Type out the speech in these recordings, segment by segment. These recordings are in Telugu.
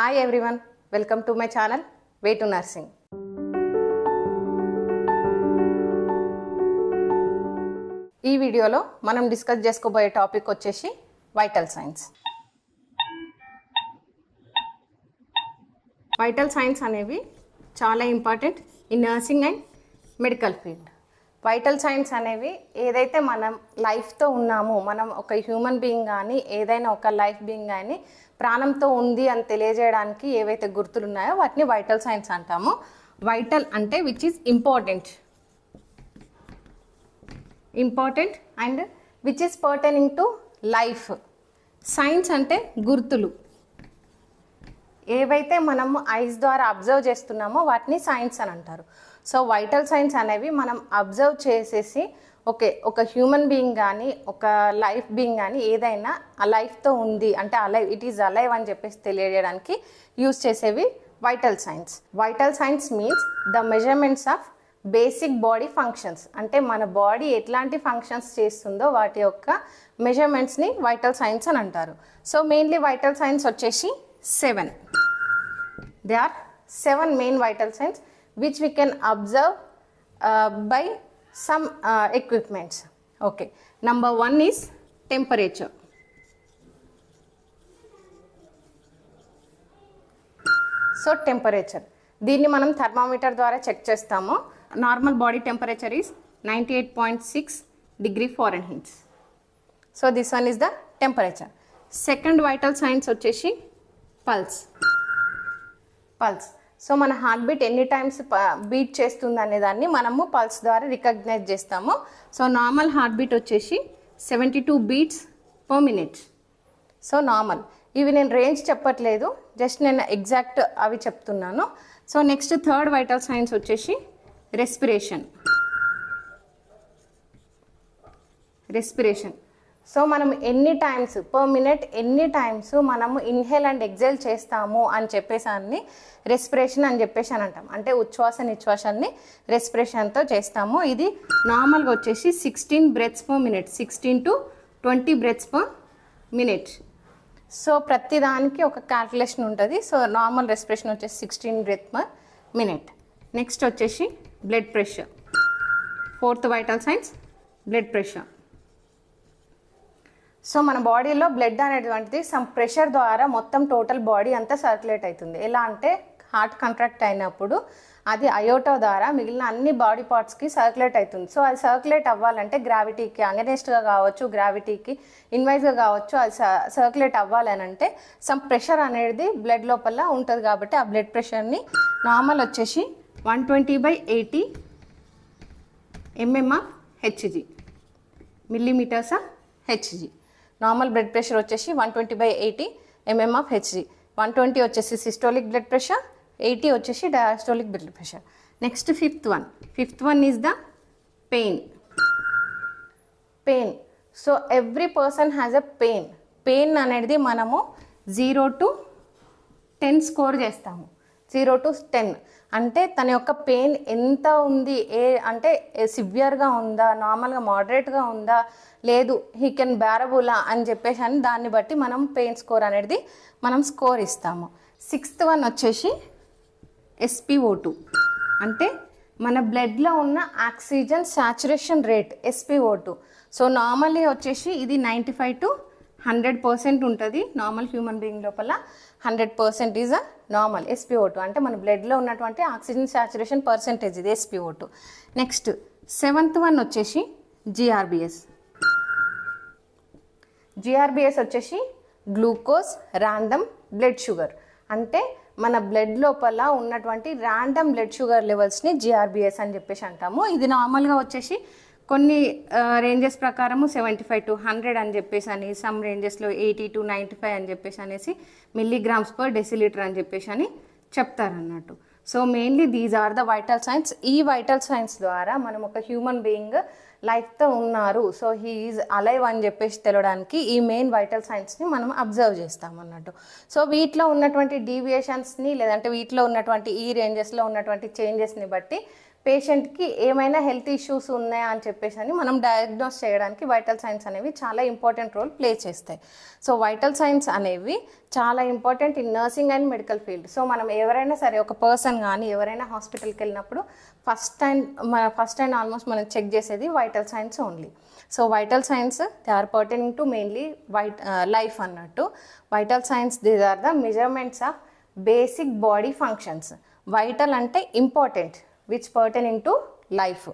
Hi everyone, welcome to my channel Way to Nursing. ఈ వీడియోలో మనం డిస్కస్ చేసుకోబోయే టాపిక్ వచ్చేసి వైటల్ సైన్స్. వైటల్ సైన్స్ అనేవి చాలా important in nursing and medical field. Vital signs అనేవి ఏదైతే మనం లైఫ్తో ఉన్నామో, మనం ఒక హ్యూమన్ బీయింగ్ కానీ ఏదైనా ఒక లైఫ్ బీయింగ్ కానీ ప్రాణంతో ఉంది అని తెలియజేయడానికి ఏవైతే గుర్తులు ఉన్నాయో వాటిని వైటల్ సైన్స్ అంటాము. వైటల్ అంటే which is important and which is pertaining to life. Signs అంటే గుర్తులు, ఏవైతే మనము ఐస్ ద్వారా అబ్జర్వ్ చేస్తున్నామో వాటిని సైన్స్ అని అంటారు. సో వైటల్ సైన్స్ అనేవి మనం అబ్జర్వ్ చేసేసి ఒక హ్యూమన్ బీయింగ్ కానీ ఒక లైఫ్ బీయింగ్ కానీ ఏదైనా ఆ లైఫ్తో ఉంది అంటే అలైవ్, ఇట్ ఈజ్ అలైవ్ అని చెప్పేసి తెలియజేయడానికి యూజ్ చేసేవి vital science. Vital science means the measurements of basic body functions. అంటే మన బాడీ ఎట్లాంటి ఫంక్షన్స్ చేస్తుందో వాటి యొక్క మెజర్మెంట్స్ని వైటల్ సైన్స్ అని అంటారు. సో మెయిన్లీ వైటల్ సైన్స్ వచ్చేసి 7. There are 7 main vital signs which we can observe by some equipments. Okay, number 1 is temperature. So temperature, దీన్ని మనం థర్మామీటర్ ద్వారా చెక్ చేస్తాము. Normal body temperature is 98.6 degree Fahrenheit. So this one is the temperature. Second vital science వచ్చేసి పల్స్. సో మన హార్ట్ బీట్ ఎన్ని టైమ్స్ బీట్ చేస్తుంది అనే దాన్ని మనము పల్స్ ద్వారా రికగ్నైజ్ చేస్తాము. సో నార్మల్ హార్ట్ బీట్ వచ్చేసి 72 beats per minute. So normal, ఇవి నేను రేంజ్ చెప్పట్లేదు, జస్ట్ నేను ఎగ్జాక్ట్ అవి చెప్తున్నాను. So next third vital science వచ్చేసి రెస్పిరేషన్. సో మనం ఎన్ని టైమ్స్ పర్ మినిట్ ఎన్ని టైమ్స్ మనము ఇన్హేల్ అండ్ ఎగ్జేల్ చేస్తాము అని చెప్పేసాన్ని రెస్పిరేషన్ అని చెప్పేసి అని అంటాం. అంటే ఉచ్ఛ్వాస నిశ్వాసాన్ని రెస్పిరేషన్తో చేస్తాము. ఇది నార్మల్గా వచ్చేసి 16 breaths per minute, 16 to 20 breaths per minute. So ప్రతిదానికి ఒక క్యాల్కులేషన్ ఉంటుంది. సో నార్మల్ రెస్పిరేషన్ వచ్చేసి 16 breaths per minute. నెక్స్ట్ వచ్చేసి blood pressure. Fourth vital science blood pressure. So మన బాడీలో బ్లడ్ అనేటువంటిది సమ్ ప్రెషర్ ద్వారా మొత్తం టోటల్ బాడీ అంతా సర్క్యులేట్ అవుతుంది. ఎలా అంటే హార్ట్ కాంట్రాక్ట్ అయినప్పుడు అది అయోటా ద్వారా మిగిలిన అన్ని బాడీ పార్ట్స్కి సర్క్యులేట్ అవుతుంది. సో అది సర్క్యులేట్ అవ్వాలంటే గ్రావిటీకి అగెనెస్ట్గా కావచ్చు, గ్రావిటీకి ఇన్వైజ్గా కావచ్చు, అది సర్క్యులేట్ అవ్వాలని అంటే సమ్ ప్రెషర్ అనేది బ్లడ్ లోపల ఉంటుంది. కాబట్టి ఆ బ్లడ్ ప్రెషర్ని నార్మల్ వచ్చేసి 120/80 mm/Hg, millimeters Hg. Normal blood pressure వచ్చేసి 120/80 mm/Hg. 120 వచ్చేసి సిస్టోలిక్ బ్లడ్ ప్రెషర్, 80 వచ్చేసి diastolic blood pressure. Next fifth one is the pain. So every person has a pain అనేది మనము 0 to 10 స్కోర్ చేస్తాము. 0 to 10 అంటే తన యొక్క పెయిన్ ఎంత ఉంది, అంటే సివియర్గా ఉందా, నార్మల్గా మోడరేట్గా ఉందా, లేదు హీ కెన్ బేరబులా అని చెప్పేసి అని దాన్ని బట్టి మనం పెయిన్ స్కోర్ అనేది మనం స్కోర్ ఇస్తాము. 6th వన్ వచ్చేసి SpO2. అంటే మన బ్లడ్లో ఉన్న oxygen saturation rate SpO2. So normally వచ్చేసి ఇది 95 to 100% ఉంటుంది. నార్మల్ హ్యూమన్ బీయింగ్ లోపల 100% ఈజ్ అ నార్మల్ SpO2. అంటే మన బ్లడ్లో ఉన్నటువంటి ఆక్సిజన్ సాచురేషన్ పర్సెంటేజ్ ఇది SpO2. నెక్స్ట్ 7th వన్ వచ్చేసి GRBS వచ్చేసి గ్లూకోజ్ ర్యాండమ్ బ్లడ్ షుగర్. అంటే మన బ్లడ్ లోపల ఉన్నటువంటి ర్యాండమ్ బ్లడ్ షుగర్ లెవెల్స్ని GRBS అని చెప్పేసి అంటాము. ఇది నార్మల్గా వచ్చేసి కొన్ని రేంజెస్ ప్రకారము 75 to 100 అని చెప్పేసి అని, సమ్ రేంజెస్లో 80 to 95 అని చెప్పేసి అనేసి mg/dL అని చెప్పేసి అని చెప్తారన్నట్టు. So mainly these are the vital signs. ఈ వైటల్ సైన్స్ ద్వారా మనం ఒక హ్యూమన్ బీయింగ్ లైఫ్తో ఉన్నారు, సో హీ ఈజ్ అలైవ్ అని చెప్పేసి తెలవడానికి ఈ మెయిన్ వైటల్ సైన్స్ని మనం అబ్జర్వ్ చేస్తాం అన్నట్టు. సో వీటిలో ఉన్నటువంటి డీవియేషన్స్ని లేదంటే వీటిలో ఉన్నటువంటి ఈ రేంజెస్లో ఉన్నటువంటి చేంజెస్ని బట్టి పేషెంట్కి ఏమైనా హెల్త్ ఇష్యూస్ ఉన్నాయా అని చెప్పేసి అని మనం డయాగ్నోస్ చేయడానికి వైటల్ సైన్స్ అనేవి చాలా ఇంపార్టెంట్ రోల్ ప్లే చేస్తాయి. సో వైటల్ సైన్స్ అనేవి చాలా important in nursing and medical field. So మనం ఎవరైనా సరే ఒక పర్సన్ కానీ ఎవరైనా హాస్పిటల్కి వెళ్ళినప్పుడు ఫస్ట్ అండ్ ఆల్మోస్ట్ మనం చెక్ చేసేది vital signs only. So vital signs they are pertaining to mainly life అన్నట్టు. Vital signs these are the measurements of basic body functions. Vital అంటే important, which pertaining to life.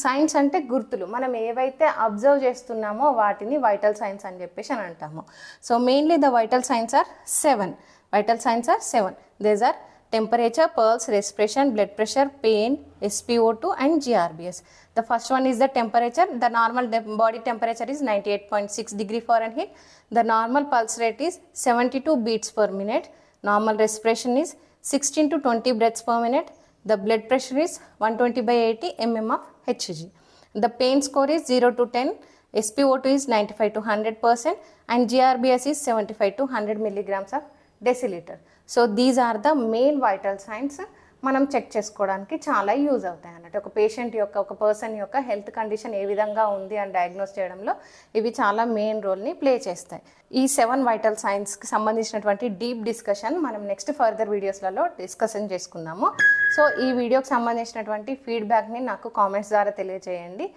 Signs అంటే గుర్తులు, మనం ఏవైతే అబ్జర్వ్ చేస్తున్నామో వాటిని వైటల్ సైన్స్ అని చెప్పేసి అని అంటాము. So mainly the vital signs are 7. Vital signs are 7. These are temperature, pulse, respiration, blood pressure, pain, SpO2 and GRBS. The first one is the temperature. The normal body temperature is 98.6 degree Fahrenheit. The normal pulse rate is 72 beats per minute. Normal respiration is 16 to 20 breaths per minute. The blood pressure is 120/80 mm of Hg. The pain score is 0 to 10. SpO2 is 95 to 100% and GRBS is 75 to 100 milligrams of deciliter. So these are the main vital signs మనం చెక్ చేసుకోవడానికి చాలా యూజ్ అవుతాయి అన్నట్టు. ఒక పేషెంట్ యొక్క ఒక పర్సన్ యొక్క హెల్త్ కండిషన్ ఏ విధంగా ఉంది అని డయాగ్నోస్ చేయడంలో ఇవి చాలా మెయిన్ రోల్ని ప్లే చేస్తాయి. ఈ 7 వైటల్ సైన్స్కి సంబంధించినటువంటి డీప్ డిస్కషన్ మనం నెక్స్ట్ ఫర్దర్ వీడియోస్లలో డిస్కషన్ చేసుకుందాము. సో ఈ వీడియోకి సంబంధించినటువంటి ఫీడ్బ్యాక్ని నాకు కామెంట్స్ ద్వారా తెలియజేయండి.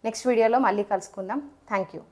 నెక్స్ట్ వీడియోలో మళ్ళీ కలుసుకుందాం. Thank you.